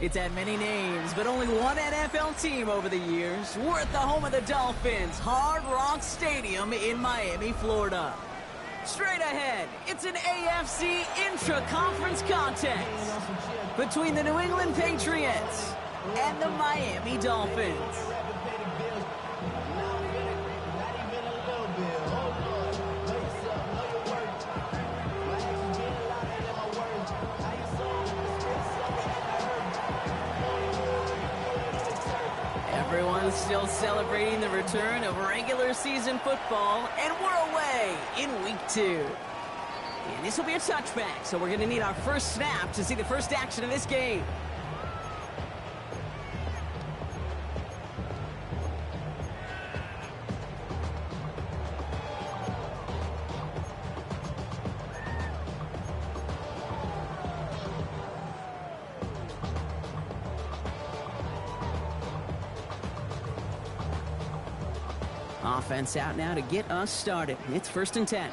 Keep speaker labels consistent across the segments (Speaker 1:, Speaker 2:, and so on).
Speaker 1: It's had many names, but only one NFL team over the years. We're at the home of the Dolphins, Hard Rock Stadium in Miami, Florida. Straight ahead, it's an AFC intra-conference contest between the New England Patriots and the Miami Dolphins. Everyone's still celebrating the return of regular season football, and we're away in week 2. And this will be a touchback, so we're going to need our first snap to see the first action of this game. Offense out now to get us started. It's 1st and 10.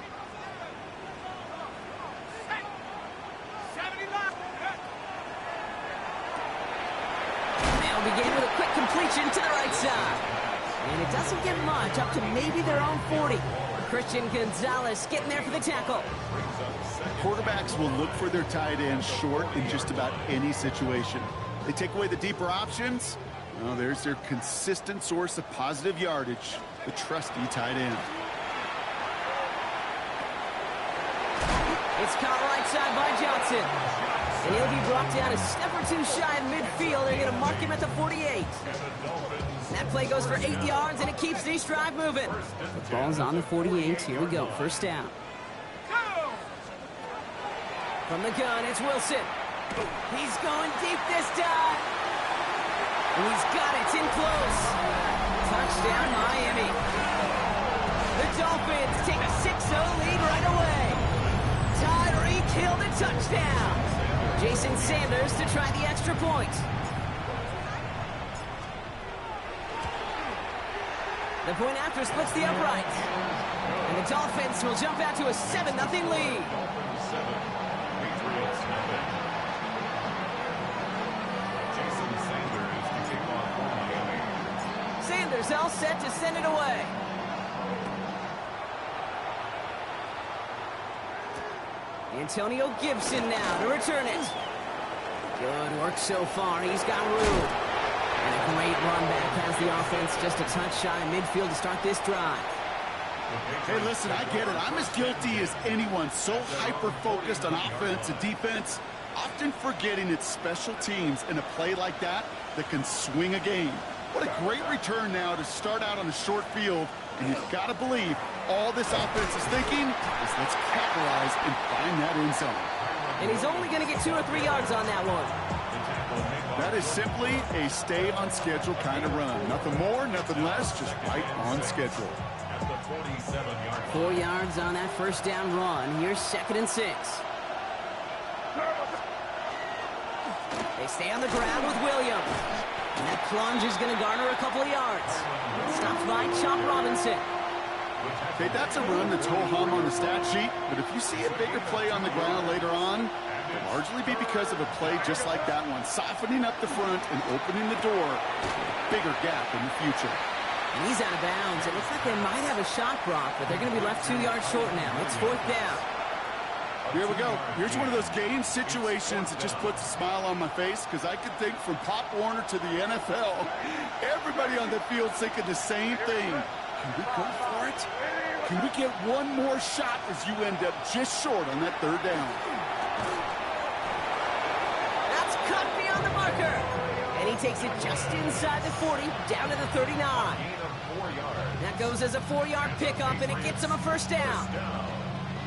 Speaker 1: They'll begin with a quick completion to the right side. And it doesn't get much, up to maybe their own 40. Christian Gonzalez getting there for the tackle.
Speaker 2: Quarterbacks will look for their tight end short in just about any situation. They take away the deeper options. Well, there's their consistent source of positive yardage, the trusty tight end.
Speaker 1: It's caught right side by Johnson. And he'll be brought down a step or two shy of midfield. They're going to mark him at the 48. That play goes for 8 yards, and it keeps this drive moving. The ball's on the 48. Here we go. First down. From the gun, it's Wilson. He's going deep this time. And he's got it. It's in close. Touchdown, Miami. The Dolphins take a 6-0 lead right away. Tyreek Hill the touchdown. Jason Sanders to try the extra point. The point after splits the upright. And the Dolphins will jump out to a 7-0 lead. Sanders all set to send it away. Antonio Gibson now to return it. Good work so far. He's got room. And a great run back has the offense just a touch shy of midfield to start this drive.
Speaker 2: Hey, listen, I get it. I'm as guilty as anyone. So hyper-focused on offense and defense, often forgetting it's special teams in a play like that can swing a game. What a great return now to start out on the short field. And you've got to believe all this offense is thinking is let's capitalize and find that end zone.
Speaker 1: And he's only going to get 2 or 3 yards on that one.
Speaker 2: That is simply a stay on schedule kind of run. Nothing more, nothing less, just right on schedule.
Speaker 1: 4 yards on that first down run. Here's 2nd and 6. They stay on the ground with Williams. And that plunge is going to garner a couple of yards. Stopped by Chop Robinson.
Speaker 2: Okay, that's a run that's ho-hum on the stat sheet, but if you see a bigger play on the ground later on, it'll largely be because of a play just like that one, softening up the front and opening the door. Bigger gap in the future.
Speaker 1: And he's out of bounds. It looks like they might have a shot, Brock, but they're going to be left 2 yards short now. It's 4th down.
Speaker 2: Here we go. Here's one of those game situations that just puts a smile on my face because I could think from Pop Warner to the NFL, everybody on the field thinking the same thing. Can we go for it? Can we get one more shot as you end up just short on that 3rd down?
Speaker 1: That's cut beyond the marker. And he takes it just inside the 40, down to the 39. That goes as a 4-yard pickup, and it gets him a first down.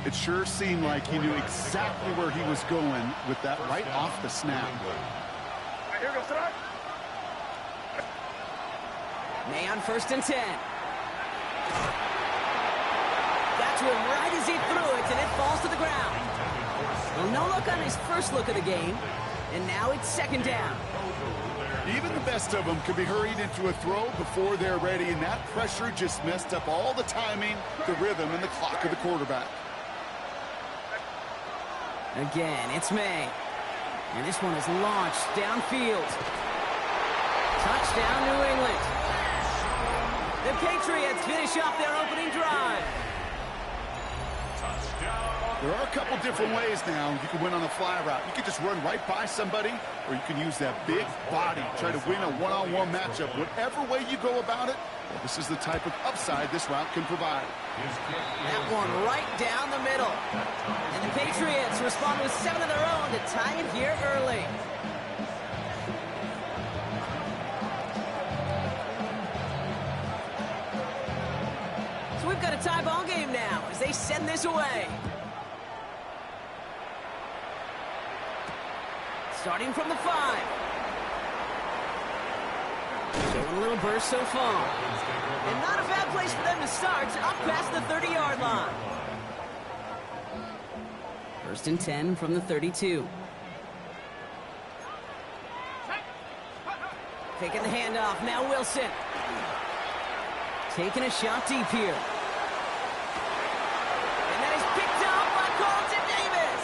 Speaker 2: It sure seemed like he knew exactly where he was going with that right off the snap.
Speaker 1: May on 1st and 10. Got to him right as he threw it, and it falls to the ground. Well, no look on his first look of the game, and now it's 2nd down.
Speaker 2: Even the best of them can be hurried into a throw before they're ready, and that pressure just messed up all the timing, the rhythm, and the clock of the quarterback.
Speaker 1: Again, it's May. And this one is launched downfield. Touchdown, New England. The Patriots finish off their opening drive.
Speaker 2: There are a couple different ways now. You can win on a fly route. You can just run right by somebody, or you can use that big body, try to win a one-on-one matchup. Whatever way you go about it, well, this is the type of upside this route can provide.
Speaker 1: That one right down the middle. And the Patriots respond with 7 of their own to tie it here early. So we've got a tie ball game now as they send this away. Starting from the 5. Showing a little burst so far. And not a bad place for them to start, up past the 30-yard line. First and 10 from the 32. Taking the handoff, now Wilson. Taking a shot deep here. And that is picked up by Carlton Davis.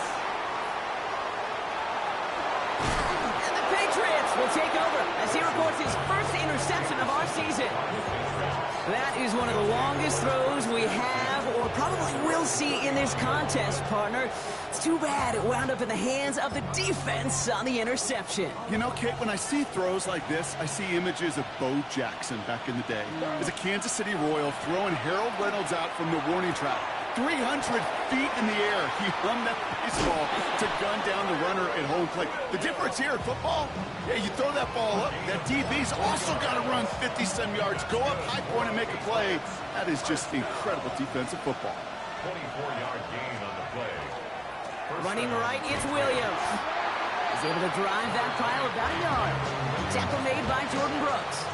Speaker 1: And the Patriots will take over as he records his first interception of our season. That is one of the longest throws we have or probably will see in this contest, partner. It's too bad it wound up in the hands of the defense on the interception.
Speaker 2: You know, Kate, when I see throws like this, I see images of Bo Jackson back in the day. As a Kansas City Royal throwing Harold Reynolds out from the warning track. 300 feet in the air, he hung that baseball to gun down the runner at home plate. The difference here in football, yeah, you throw that ball up, that DB's also got to run 50-some yards, go up high point and make a play. That is just incredible defensive football.
Speaker 3: 24-yard gain on the play.
Speaker 1: Running right, it's Williams. He's able to drive that pile about a yard. Tackle made by Jordan Brooks.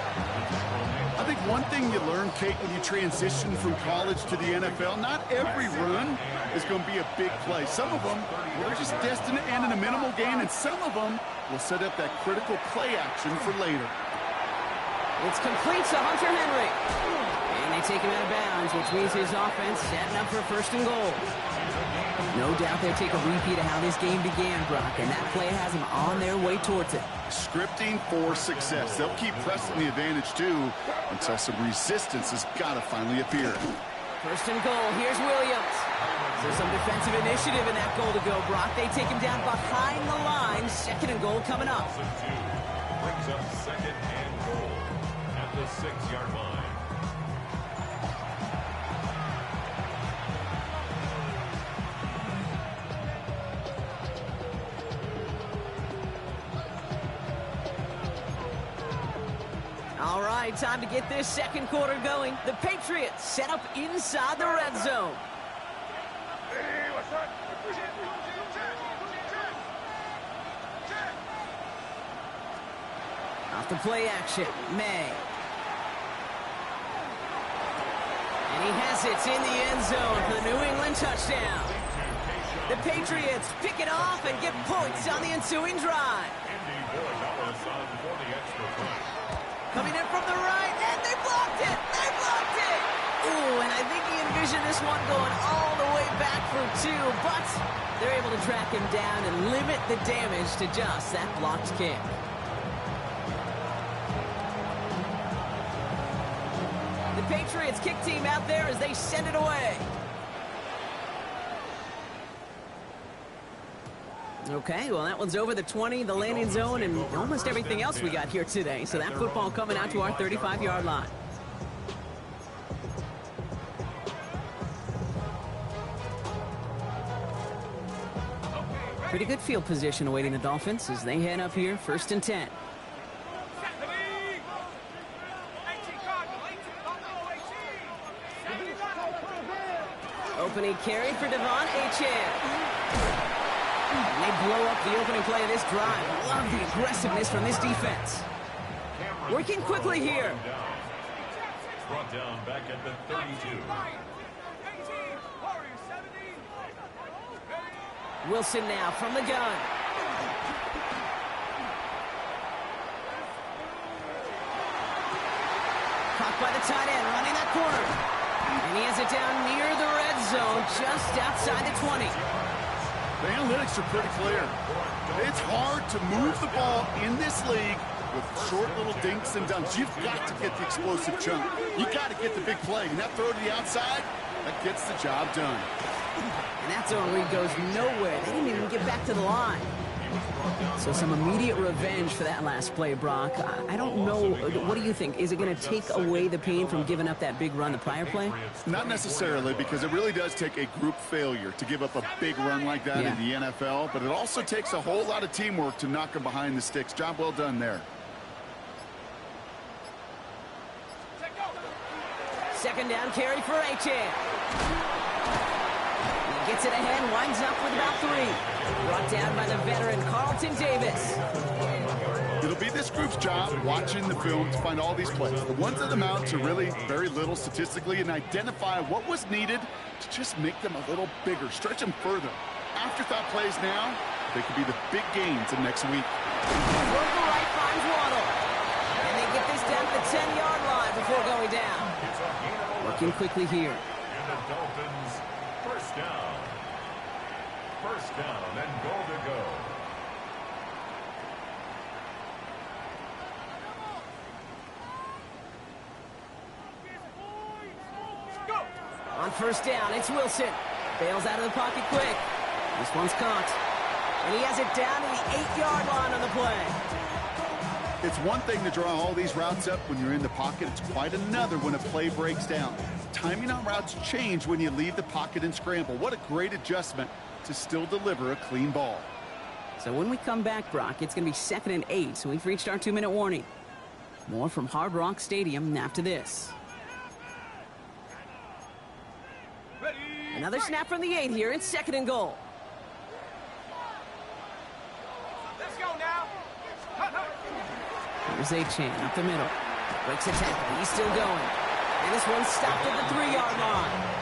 Speaker 2: I think one thing you learn, Kate, when you transition from college to the NFL, not every run is going to be a big play. Some of them, well, they're just destined to end in a minimal gain, and some of them will set up that critical play action for later.
Speaker 1: It's complete to Hunter Henry. And they take him out of bounds, which means his offense setting up for first and goal. No doubt they'll take a repeat of how this game began, Brock, and that play has them on their way towards it.
Speaker 2: Scripting for success. They'll keep pressing the advantage, too, until some resistance has got to finally appear.
Speaker 1: First and goal, here's Williams. There's some defensive initiative in that goal to go, Brock. They take him down behind the line. Second and goal coming up.
Speaker 3: Brings up second and goal at the 6-yard line.
Speaker 1: All right, time to get this second quarter going. The Patriots set up inside the red zone. Off the play action, May. And he has it in the end zone for the New England touchdown. The Patriots pick it off and get points on the ensuing drive. Coming in from the right, and they blocked it! They blocked it! Ooh, and I think he envisioned this one going all the way back for 2, but they're able to track him down and limit the damage to just that blocked kick. The Patriots kick team out there as they send it away. Okay, well, that one's over the 20, the landing zone, and almost everything else we got here today. So that football coming out to our 35-yard line. Pretty good field position awaiting the Dolphins as they head up here, first and 10. Opening carry for Devon Achane. And they blow up the opening play of this drive. Love the aggressiveness from this defense. Working quickly here.
Speaker 3: Brought down back at the 32.
Speaker 1: Wilson now from the gun. Caught by the tight end, running that corner. And he has it down near the red zone, just outside the 20.
Speaker 2: The analytics are pretty clear. It's hard to move the ball in this league with short little dinks and dunks. You've got to get the explosive chunk. You got to get the big play. And that throw to the outside, that gets the job done.
Speaker 1: And that zone read goes nowhere. They didn't even get back to the line. So some immediate revenge for that last play, Brock. I don't know. What do you think? Is it going to take away the pain from giving up that big run the prior play?
Speaker 2: Not necessarily, because it really does take a group failure to give up a big run like that in the NFL. But it also takes a whole lot of teamwork to knock them behind the sticks. Job well done there.
Speaker 1: Second down carry for Achane. He gets it ahead, winds up with about 3. Brought down by the veteran Carlton Davis.
Speaker 2: It'll be this group's job watching the film to find all these plays. The ones that amount to really very little statistically and identify what was needed to just make them a little bigger, stretch them further. Afterthought plays now, they could be the big gains of next week.
Speaker 1: Local right finds Waddle. And they get this down to the 10-yard line before going down. Working quickly here.
Speaker 3: And the Dolphins, first down. First down and goal to go.
Speaker 1: On first down, it's Wilson. Bails out of the pocket quick. This one's caught. And he has it down to the 8-yard line on the play.
Speaker 2: It's one thing to draw all these routes up when you're in the pocket. It's quite another when a play breaks down. Timing on routes change when you leave the pocket and scramble. What a great adjustment to still deliver a clean ball.
Speaker 1: So when we come back, Brock, it's going to be 2nd and 8, so we've reached our 2-minute warning. More from Hard Rock Stadium after this. Another snap from the 8 here. It's 2nd and goal.
Speaker 4: Let's go now.
Speaker 1: Here's Achane up the middle. Breaks a tackle. He's still going. And this one's stopped at the 3-yard line.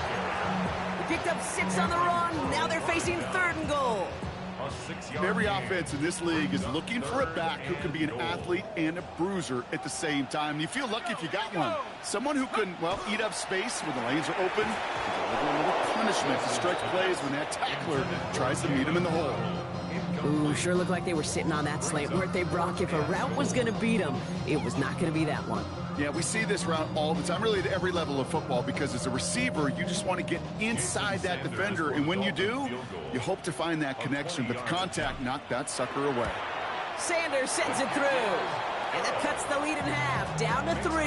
Speaker 1: He picked up 6 on the run. Now they're facing 3rd and goal.
Speaker 2: Every offense in this league is looking for a back who can be an athlete and a bruiser at the same time. You feel lucky if you got one. Someone who can, well, eat up space when the lanes are open, and deliver a little punishment to stretch plays when that tackler tries to meet him in the hole.
Speaker 1: Ooh, sure looked like they were sitting on that slant, weren't they, Brock? If a route was going to beat them, it was not going to be that one.
Speaker 2: Yeah, we see this route all the time, really at every level of football, because as a receiver, you just want to get inside that defender, and when you do, you hope to find that connection, but the contact knocked that sucker away.
Speaker 1: Sanders sends it through, and that cuts the lead in half, down to 3.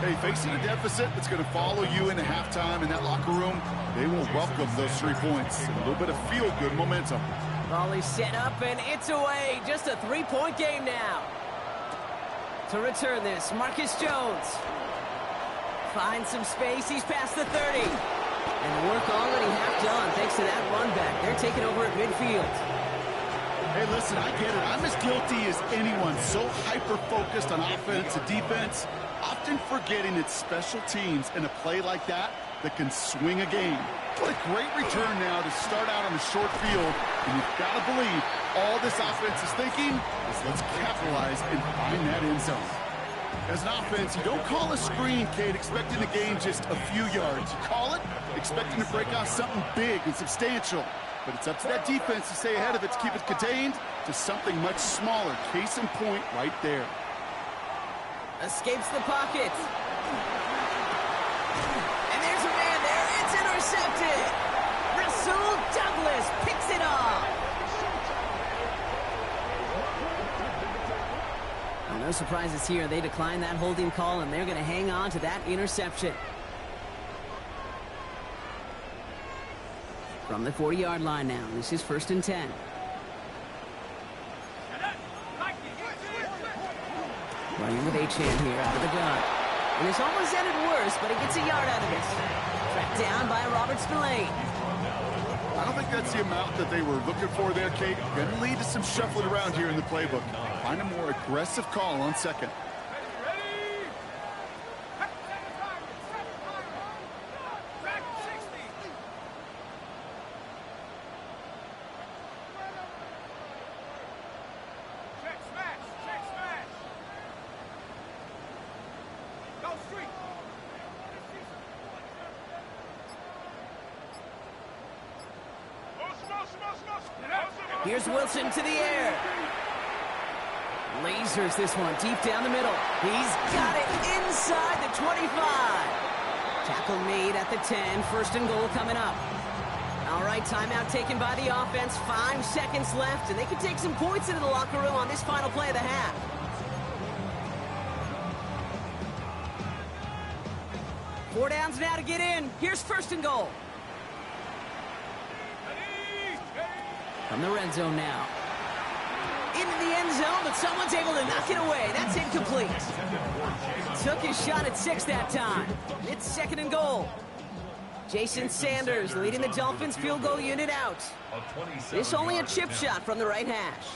Speaker 2: Hey, facing a deficit that's going to follow you into halftime in that locker room, they will welcome those 3 points. A little bit of feel-good momentum.
Speaker 1: Volley set up, and it's away. Just a 3-point game now. To return this, Marcus Jones finds some space. He's past the 30. And work already half done thanks to that run back. They're taking over at midfield.
Speaker 2: Hey, listen, I get it. I'm as guilty as anyone. So hyper-focused on offense and defense, often forgetting it's special teams in a play like that can swing a game. What a great return now to start out on a short field. And you've got to believe all this offense is thinking is let's capitalize and find that end zone. As an offense, you don't call a screen, Kate, expecting to gain just a few yards. You call it expecting to break off something big and substantial. But it's up to that defense to stay ahead of it, to keep it contained to something much smaller. Case in point right there.
Speaker 1: Escapes the pocket. And there's a man there. It's intercepted. Rasul Douglas picks it off. Well, no surprises here. They decline that holding call, and they're going to hang on to that interception. From the 40-yard line now. This is 1st and 10. Running with Achane here out of the gun. And it's almost ended worse, but he gets a yard out of it. Tracked down by Robert Spillane.
Speaker 2: I don't think that's the amount that they were looking for there, Kate. Going to lead to some shuffling around here in the playbook. Find a more aggressive call on 2nd.
Speaker 1: Here's Wilson to the air. Lasers this one deep down the middle. He's got it inside the 25. Tackle made at the 10. First and goal coming up. All right, timeout taken by the offense. 5 seconds left, and they can take some points into the locker room on this final play of the half. Four downs now to get in. Here's first and goal. From the red zone now. Into the end zone, but someone's able to knock it away. That's incomplete. Took his shot at 6 that time. It's second and goal. Jason Sanders leading the Dolphins field goal unit out. This only a chip shot from the right hash.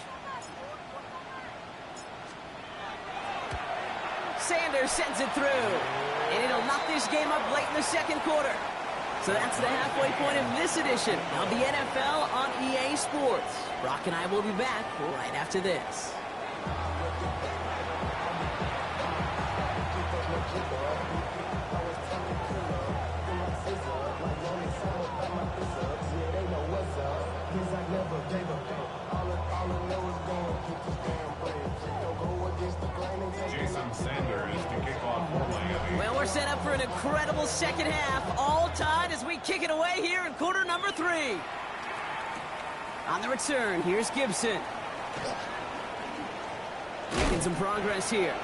Speaker 1: Sanders sends it through. And it'll knock this game up late in the second quarter. So that's the halfway point of this edition of the NFL on EA Sports. Brock and I will be back right after this.
Speaker 3: Jason Sanders to kick off for Miami.
Speaker 1: Well, we're set up for an incredible second half. All tied as we kick it away here in quarter number 3. On the return, here's Gibson. Making some progress here.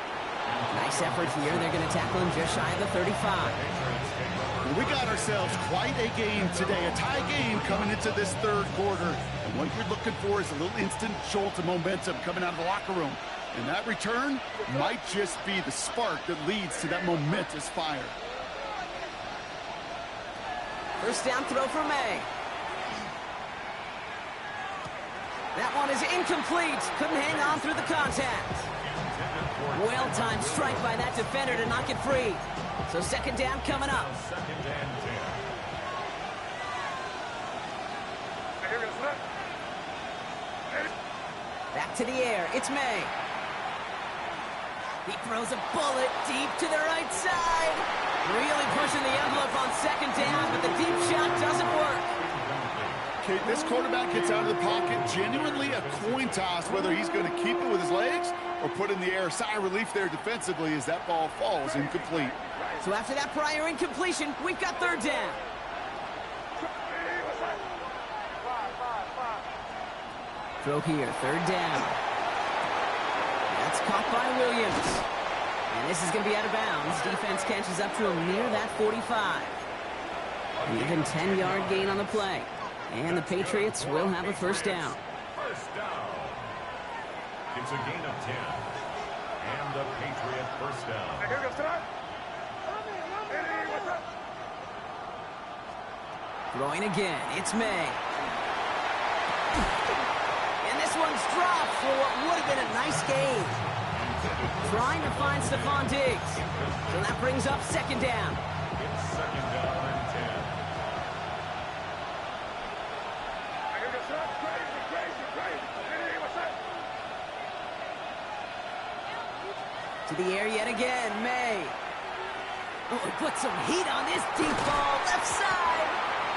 Speaker 1: Nice effort here. They're going to tackle him just shy of the 35.
Speaker 2: We got ourselves quite a game today, a tie game coming into this third quarter. And what you're looking for is a little instant jolt of momentum coming out of the locker room. And that return might just be the spark that leads to that momentous fire.
Speaker 1: First down throw for May. That one is incomplete. Couldn't hang on through the contact. Well-timed strike by that defender to knock it free. So second down coming up.
Speaker 3: Second and 10.
Speaker 1: Back to the air. It's May. He throws a bullet deep to the right side. Really pushing the envelope on second down, but the deep shot doesn't work.
Speaker 2: Okay, this quarterback gets out of the pocket, genuinely a coin toss, whether he's going to keep it with his legs or put in the air. Sigh of relief there defensively as that ball falls incomplete.
Speaker 1: So after that prior incompletion, we've got third down. Throw here, third down. That's caught by Williams. And this is going to be out of bounds. Defense catches up to him near that 45. An even 10-yard gain on the play. And the Patriots will have a first down.
Speaker 3: First down. It's a gain of 10. And the Patriot first down.
Speaker 1: Throwing again, it's May. And this one's dropped for what would have been a nice gain. Trying to find Stephon Diggs. So that brings up second down.
Speaker 3: It's second down and 10.
Speaker 1: To the air yet again, May. Oh, he put some heat on this deep ball, left side.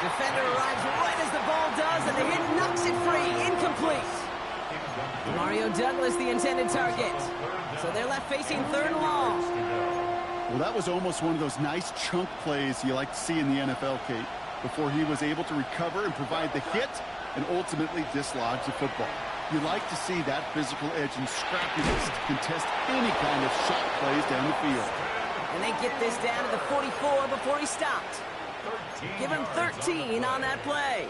Speaker 1: Defender arrives right as the ball does, and the hit knocks it free, incomplete. Mario Douglas, the intended target. So they're left facing third and long.
Speaker 2: Well, that was almost one of those nice chunk plays you like to see in the NFL, Kate, before he was able to recover and provide the hit and ultimately dislodge the football. You like to see that physical edge and scrappiness to contest any kind of shot plays down the field.
Speaker 1: And they get this down to the 44 before he stopped. Give him 13 on that play.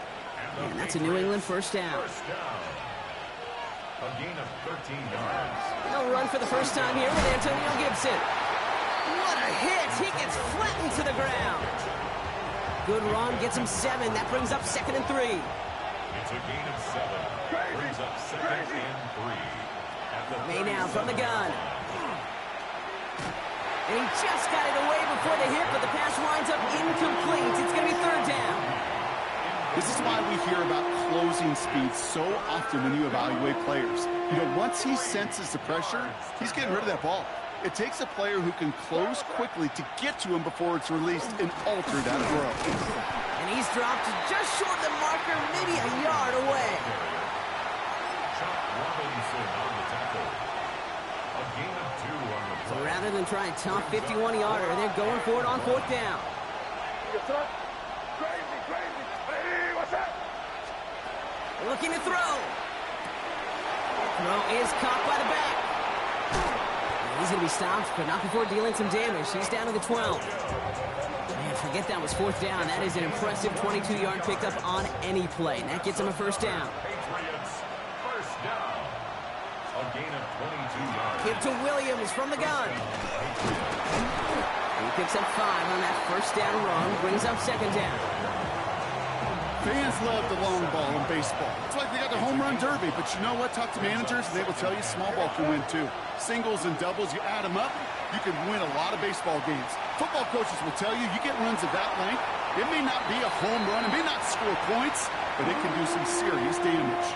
Speaker 1: And that's a New England first down.
Speaker 3: A gain of 13 yards.
Speaker 1: They'll run for the first time here with Antonio Gibson. What a hit! He gets flattened to the ground. Good run, gets him 7. That brings up second and 3.
Speaker 3: It's a gain of 7. Brings up second and 3.
Speaker 1: May now from the gun. And he just got it away before the hit, but the pass winds up incomplete. It's going to be third down.
Speaker 2: This is why we hear about closing speed so often when you evaluate players. You know, once he senses the pressure, he's getting rid of that ball. It takes a player who can close quickly to get to him before it's released and alter that throw.
Speaker 1: And he's dropped just short of the marker, maybe a yard away.
Speaker 3: the
Speaker 1: So
Speaker 3: play.
Speaker 1: rather than try a tough 51-yarder, they're going for it on 4th down. Looking to throw. Throw is caught by the back. He's going to be stopped, but not before dealing some damage. He's down to the 12. Man, forget that was 4th down. That is an impressive 22-yard pickup on any play. And that gets him a 1st down.
Speaker 3: Patriots, first down. A gain of 22 yards.
Speaker 1: Give to Williams from the gun. He picks up 5 on that 1st down run. Brings up 2nd down.
Speaker 2: Fans love the long ball in baseball. It's like they got the home run derby, but you know what? Talk to managers, and they will tell you small ball can win too. Singles and doubles, you add them up, you can win a lot of baseball games. Football coaches will tell you, you get runs of that length, it may not be a home run, it may not score points, but it can do some serious damage.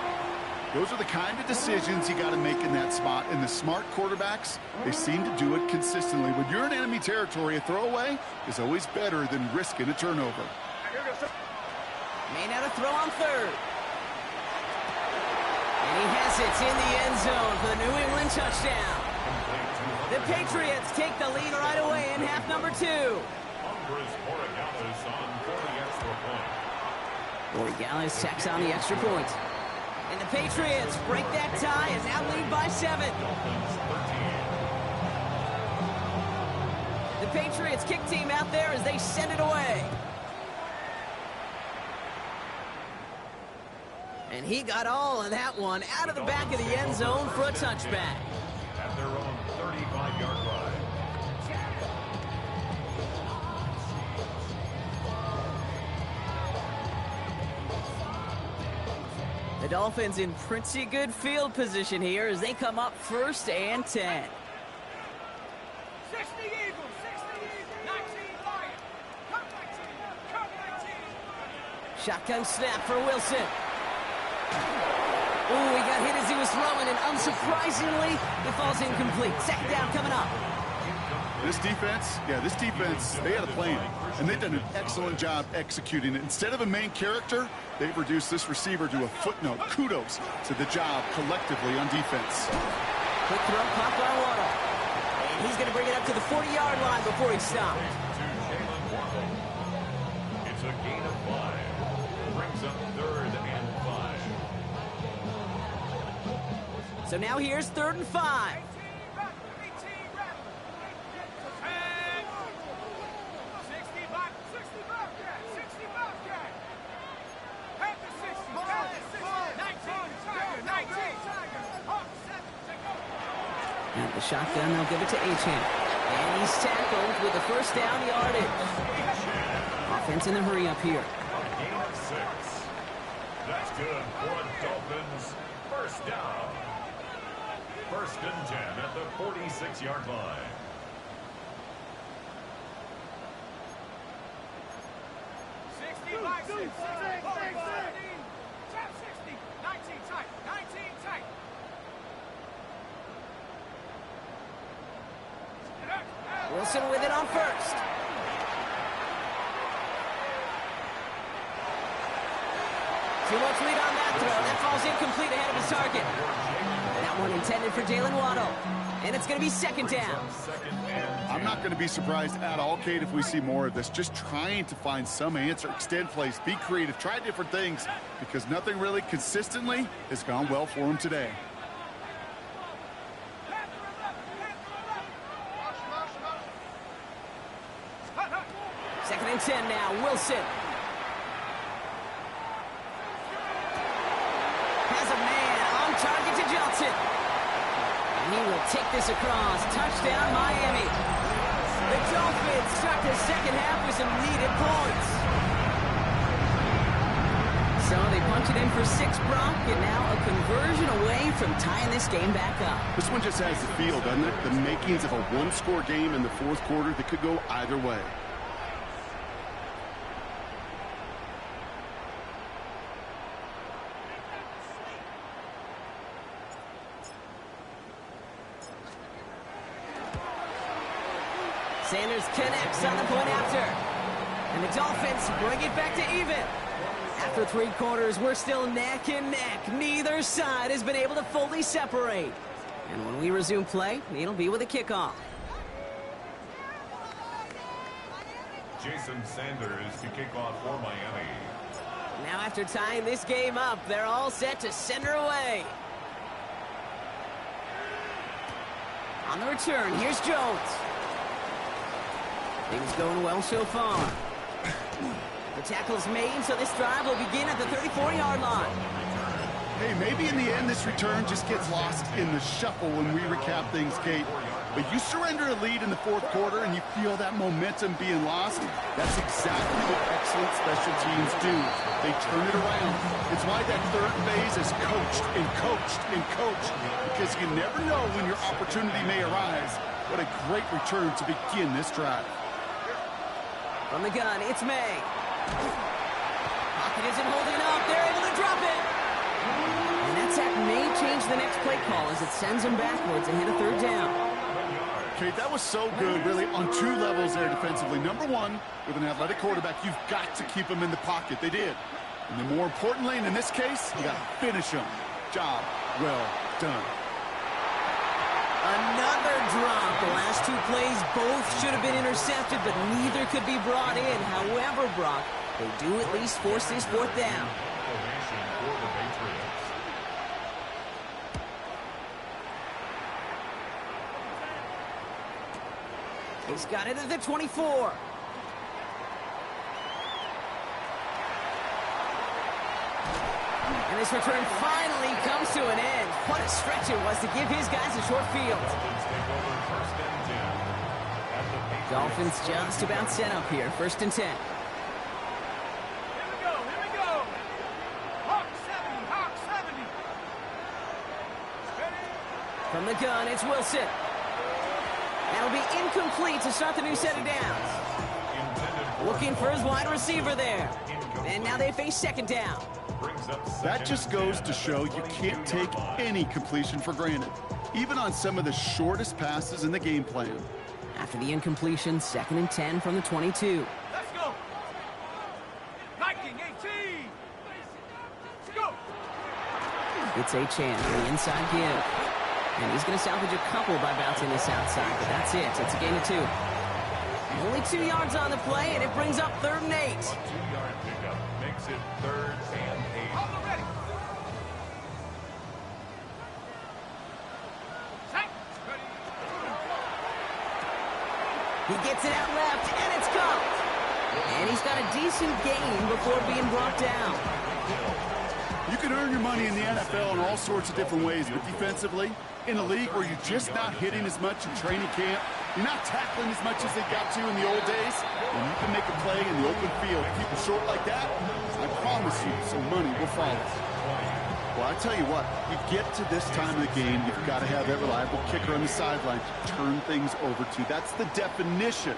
Speaker 2: Those are the kind of decisions you got to make in that spot, and the smart quarterbacks, they seem to do it consistently. When you're in enemy territory, a throwaway is always better than risking a turnover.
Speaker 1: Made out a throw on 3rd. And he has it in the end zone for the New England touchdown. The Patriots take the lead right away in half number 2.
Speaker 3: Andres Borregales on for the extra point.
Speaker 1: Borregales tacks on the extra point. And the Patriots break that tie and now lead by 7.
Speaker 3: Dolphins 13.
Speaker 1: The Patriots kick team out there as they send it away. And he got all of that one out of the back of the end zone for a touchback.
Speaker 3: At their own 35-yard line.
Speaker 1: The Dolphins in pretty good field position here as they come up 1st and 10.
Speaker 4: 60 Eagles, 19 Lions. Come 19.
Speaker 1: Shotgun snap for Wilson. Ooh, he got hit as he was throwing, and unsurprisingly, it falls incomplete. 2nd down coming up.
Speaker 2: This defense, they had a plan, and they've done an excellent job executing it. Instead of a main character, they've reduced this receiver to a footnote. Kudos to the job collectively on defense.
Speaker 1: Quick throw, pop by Waddle. And he's going to bring it up to the 40-yard line before he stopped.
Speaker 3: It's a gain of 5. Brings up 3rd and 5.
Speaker 1: So now here's 3rd and 5. And the shotgun, they'll give it to Achane. And he's tackled with the 1st down yardage. Offense in the hurry up here.
Speaker 3: A gain of 6. That's good for Dolphins. 1st down. 1st and 10 at the 46-yard line.
Speaker 1: Wilson with it on 1st. Too much lead on that throw. That falls incomplete ahead of his target. And that one intended for Jalen Waddle. And it's going to be 2nd down.
Speaker 2: I'm not going to be surprised at all, Kate, if we see more of this. Just trying to find some answer, extend plays, be creative, try different things, because nothing really consistently has gone well for him today.
Speaker 1: 2nd and 10 now. Wilson. Has a man on target to Johnson. And he will take this across. Touchdown, Miami. The Dolphins start the 2nd half with some needed points. So they punch it in for 6, Brock, and now a conversion away from tying this game back up.
Speaker 2: This one just has the feel, doesn't it? The makings of a one-score game in the 4th quarter that could go either way.
Speaker 1: Sanders connects on the point after. And the Dolphins bring it back to even. After 3 quarters, we're still neck and neck. Neither side has been able to fully separate. And when we resume play, it'll be with a kickoff.
Speaker 3: Jason Sanders to kick off for Miami.
Speaker 1: Now after tying this game up, they're all set to send her away. On the return, here's Jones. Things going well so far. The tackle's made, so this drive will begin at the 34-yard line.
Speaker 2: Hey, maybe in the end this return just gets lost in the shuffle when we recap things, Kate. But you surrender a lead in the fourth quarter and you feel that momentum being lost. That's exactly what excellent special teams do. They turn it around. It's why that third phase is coached and coached and coached, because you never know when your opportunity may arise. What a great return to begin this drive.
Speaker 1: From the gun, it's May. Pocket isn't holding up. They're able to drop it. And that sack may change the next play call as it sends them backwards and hit a third down.
Speaker 2: Kate, that was so good, really, on two levels there defensively. Number one, with an athletic quarterback, you've got to keep him in the pocket. They did. And then more importantly, and in this case, you got to finish him. Job well done.
Speaker 1: Another drop. The last two plays both should have been intercepted, but neither could be brought in. However, Brock, they do at least force this fourth down.
Speaker 3: Formation for the Patriots.
Speaker 1: He's got it at the 24. And this return finally comes to an end. What a stretch it was to give his guys a short field.
Speaker 3: Dolphins take over first and 10. At the Patriots.
Speaker 1: Dolphins just about set up here. First and 10.
Speaker 4: Here we go, here we go. Hawk 70, Hawk 70. Steady.
Speaker 1: From the gun, it's Wilson. That'll be incomplete to start the new set of downs. Looking for his wide receiver there. And now they face second down.
Speaker 2: That just goes to show you can't take any completion for granted, even on some of the shortest passes in the game plan.
Speaker 1: After the incompletion, second and 10 from the 22.
Speaker 4: Let's go. Viking 18. Let's go.
Speaker 1: It's a chance for the inside give. And he's going to salvage a couple by bouncing this outside, but that's it. It's a gain of 2. Only 2 yards on the play, and it brings up third and 8.
Speaker 3: 2-yard pickup makes it third and 8.
Speaker 4: Hold it ready. Set. Ready.
Speaker 1: He gets it out left, and it's caught. And he's got a decent gain before being brought down.
Speaker 2: You can earn your money in the NFL in all sorts of different ways, but defensively, in a league where you're just not hitting as much in training camp, you're not tackling as much as they got to in the old days, when you can make a play in the open field, keep it short like that, I promise you some money will follow. Well, I tell you what, you get to this time of the game, you've got to have that reliable kicker on the sideline to turn things over to. That's the definition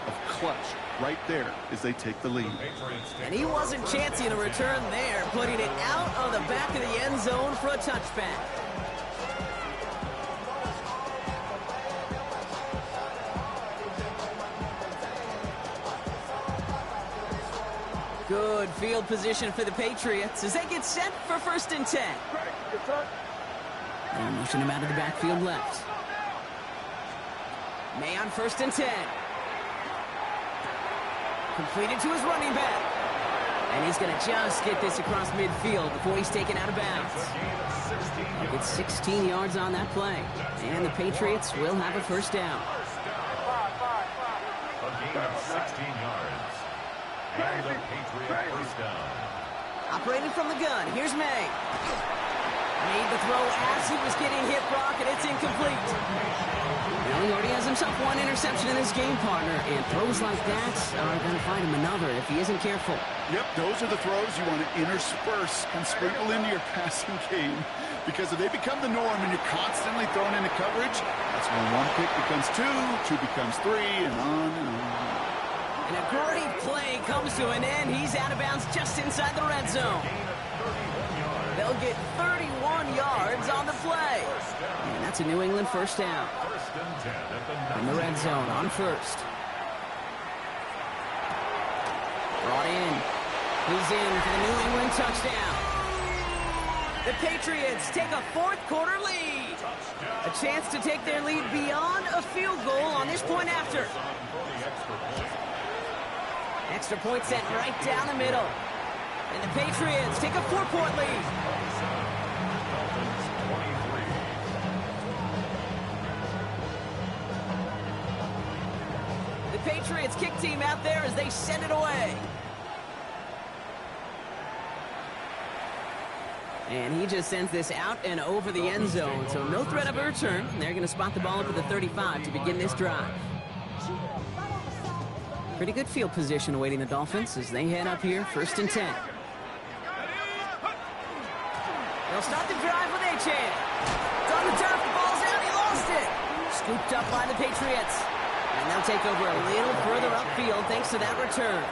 Speaker 2: of clutch right there as they take the lead.
Speaker 1: And he wasn't chancing a return there, putting it out of the back of the end zone for a touchback. Good field position for the Patriots as they get set for first and 10. They'll motion him out of the backfield left. May on first and 10. Completed to his running back. And he's going to just get this across midfield before he's taken out of bounds. It's 16 yards on that play. And the Patriots will have a first down.
Speaker 3: A gain of 16 yards. And the Patriot first down.
Speaker 1: Operating from the gun, here's May. Made the throw as he was getting hit, Brock, and it's incomplete. Well, he already has himself one interception in his game, partner, and throws like that are going to find him another if he isn't careful.
Speaker 2: Yep, those are the throws you want to intersperse and sprinkle into your passing game, because if they become the norm and you're constantly thrown into coverage, that's when one pick becomes two becomes three, and on and on.
Speaker 1: And a great play comes to an end. He's out of bounds just inside the red zone. They'll get 31 yards on the play. And that's a New England first down.
Speaker 3: First and 10 at the
Speaker 1: In the red zone on first. Brought in. He's in for the New England touchdown. The Patriots take a fourth quarter lead. A chance to take their lead beyond a field goal on this point after. Extra point sent right down the middle. And the Patriots take a 4-point lead. The Patriots kick team out there as they send it away. And he just sends this out and over the end zone, so no threat of a return. They're going to spot the ball up at the 35 to begin this drive. Pretty good field position awaiting the Dolphins as they head up here, 1st and 10. They'll start the drive with Achane. It's on the turf, the ball's out, he lost it. Scooped up by the Patriots. And they'll take over a little further upfield thanks to that return.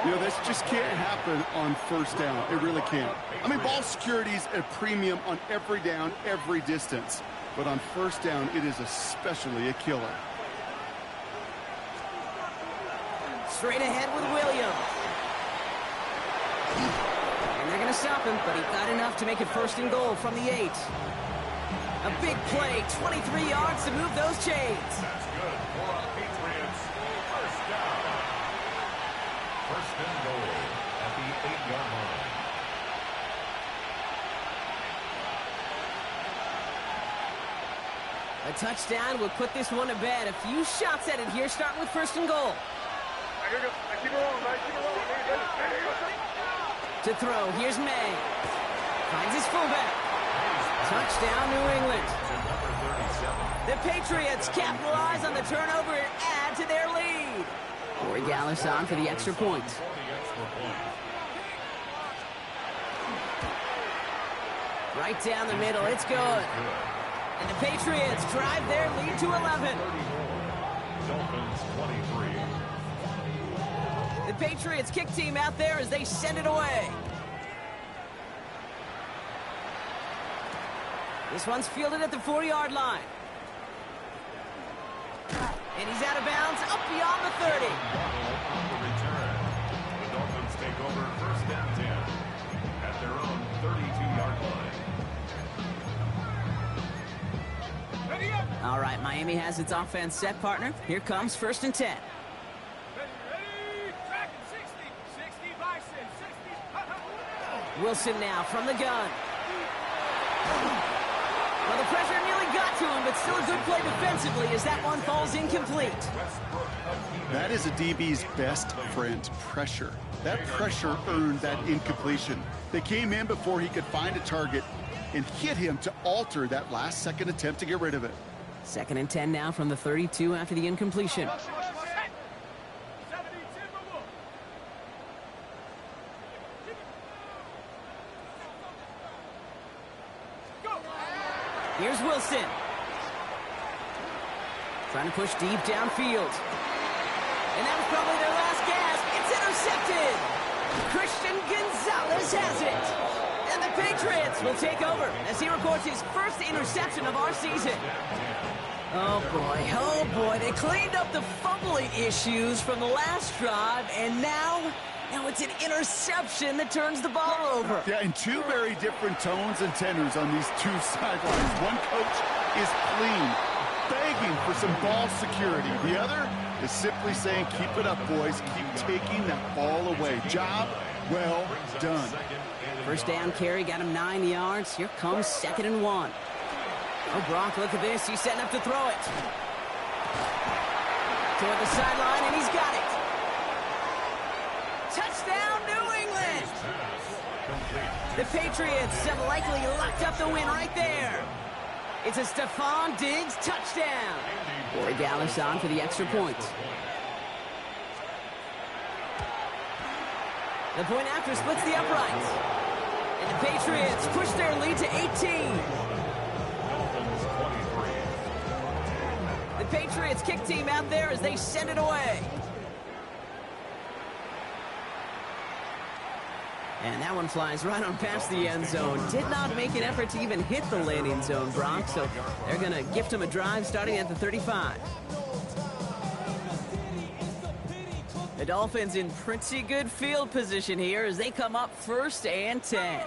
Speaker 2: You know, this just can't happen on 1st down. It really can't. I mean, ball security's a premium on every down, every distance. But on 1st down, it is especially a killer.
Speaker 1: Straight ahead with Williams. And they're going to stop him, but he got enough to make it 1st and goal from the 8. A big play, 23 yards to move those chains.
Speaker 3: That's good for our Patriots. 1st down. 1st and goal at the 8-yard line.
Speaker 1: A touchdown will put this one to bed. A few shots at it here, starting with 1st and goal. To throw, here's May. Finds his fullback. Touchdown, New England. The Patriots capitalize on the turnover and add to their lead. Corey Gallis on for the extra point. Right down the middle, it's good. And the Patriots drive their lead to 11.
Speaker 3: Dolphins 23.
Speaker 1: The Patriots kick team out there as they send it away. This one's fielded at the 4-yard line. And he's out of bounds, up beyond the 30.
Speaker 3: On the return, the Dolphins take over 1st and 10 at their own 32-yard line.
Speaker 1: All right, Miami has its offense set, partner. Here comes 1st and 10. Wilson now from the gun. Well, the pressure nearly got to him, but still a good play defensively as that one falls incomplete.
Speaker 2: That is a DB's best friend, pressure. That pressure earned that incompletion. They came in before he could find a target and hit him to alter that last-second attempt to get rid of it.
Speaker 1: 2nd and 10 now from the 32 after the incompletion. Here's Wilson. Trying to push deep downfield. And that was probably their last gasp. It's intercepted. Christian Gonzalez has it. And the Patriots will take over as he records his 1st interception of our season. Oh boy, they cleaned up the fumbling issues from the last drive, and now it's an interception that turns the ball over.
Speaker 2: Yeah, and two very different tones and tenors on these two sidelines. One coach is clean, begging for some ball security. The other is simply saying, keep it up, boys. Keep taking that ball away. Job well done.
Speaker 1: 1st down carry, got him 9 yards. Here comes 2nd and 1. Oh, Brock, look at this. He's setting up to throw it. Toward the sideline, and he's got it. Touchdown, New England! The Patriots have likely locked up the win right there. It's a Stephon Diggs touchdown. Corey Gallis on for the extra point. The point after splits the uprights. And the Patriots push their lead to 18. The Patriots kick team out there as they send it away. And that one flies right on past the end zone. Did not make an effort to even hit the landing zone, Brock. So they're going to gift him a drive starting at the 35. The Dolphins in pretty good field position here as they come up 1st and 10.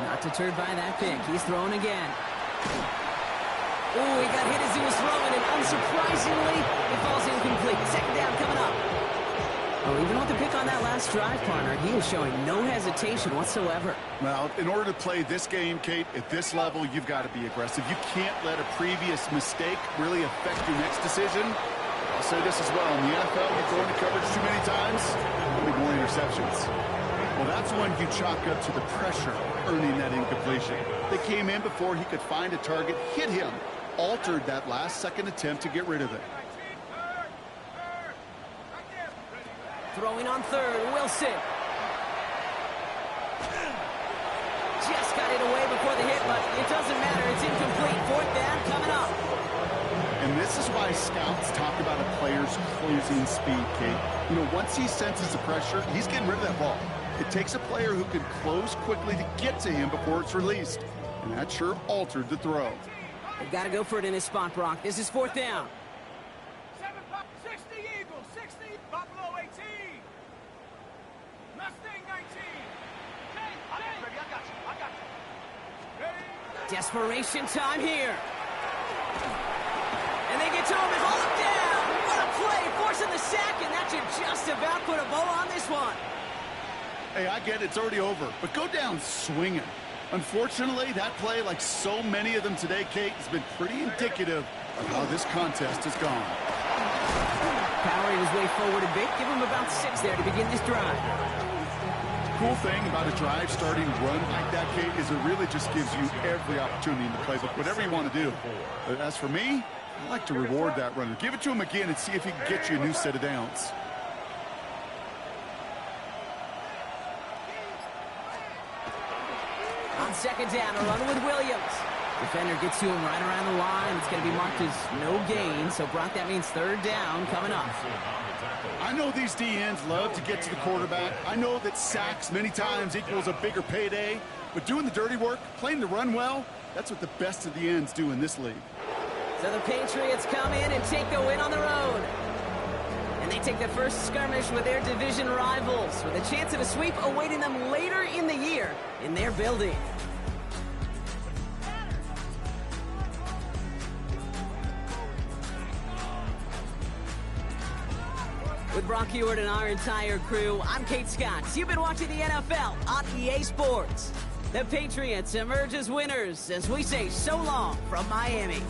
Speaker 1: Not deterred by that pick. He's throwing again. Oh, he got hit as he was throwing, and unsurprisingly, it falls incomplete. Second down coming up. Oh, even with the pick on that last drive, partner, he is showing no hesitation whatsoever.
Speaker 2: Well, in order to play this game, Kate, at this level, you've got to be aggressive. You can't let a previous mistake really affect your next decision. I'll say this as well. In the NFL, you throw into coverage too many times, you get more interceptions. Well, that's when you chalk up to the pressure earning that incompletion. They came in before he could find a target, hit him, altered that last-second attempt to get rid of it.
Speaker 1: Throwing on third, Wilson. Just got it away before the hit, but it doesn't matter. It's incomplete. Fourth down coming up.
Speaker 2: And this is why scouts talk about a player's closing speed, Kate. You know, once he senses the pressure, he's getting rid of that ball. It takes a player who can close quickly to get to him before it's released. And that sure altered the throw.
Speaker 1: They've got to go for it in this spot, Brock. This is fourth down.
Speaker 4: 60 Eagles, 60 Buffalo 18. Mustang 19. I got you. Ready?
Speaker 1: Desperation time here. And they get to him and hold him down. What a play, forcing the sack, and that should just about put a bow on this one.
Speaker 2: Hey, I get it, it's already over, but go down swinging. Unfortunately, that play, like so many of them today, Kate, has been pretty indicative of how this contest has gone.
Speaker 1: Powering his way forward a bit. Give him about 6 there to begin this drive.
Speaker 2: Cool thing about a drive starting run like that, Kate, is it really just gives you every opportunity in the playbook, whatever you want to do. But as for me, I like to reward that runner. Give it to him again and see if he can get you a new set of downs.
Speaker 1: On second down, a run with Williams. Defender gets to him right around the line. It's going to be marked as no gain. So, Brock, that means third down coming up.
Speaker 2: I know these DNs love to get to the quarterback. I know that sacks many times equals a bigger payday. But doing the dirty work, playing the run well, that's what the best of the ends do in this league.
Speaker 1: So the Patriots come in and take the win on the road. And they take the first skirmish with their division rivals, with a chance at a sweep awaiting them later in the year in their building. With Brock Ewart and our entire crew, I'm Kate Scott. You've been watching the NFL on EA Sports. The Patriots emerge as winners as we say so long from Miami.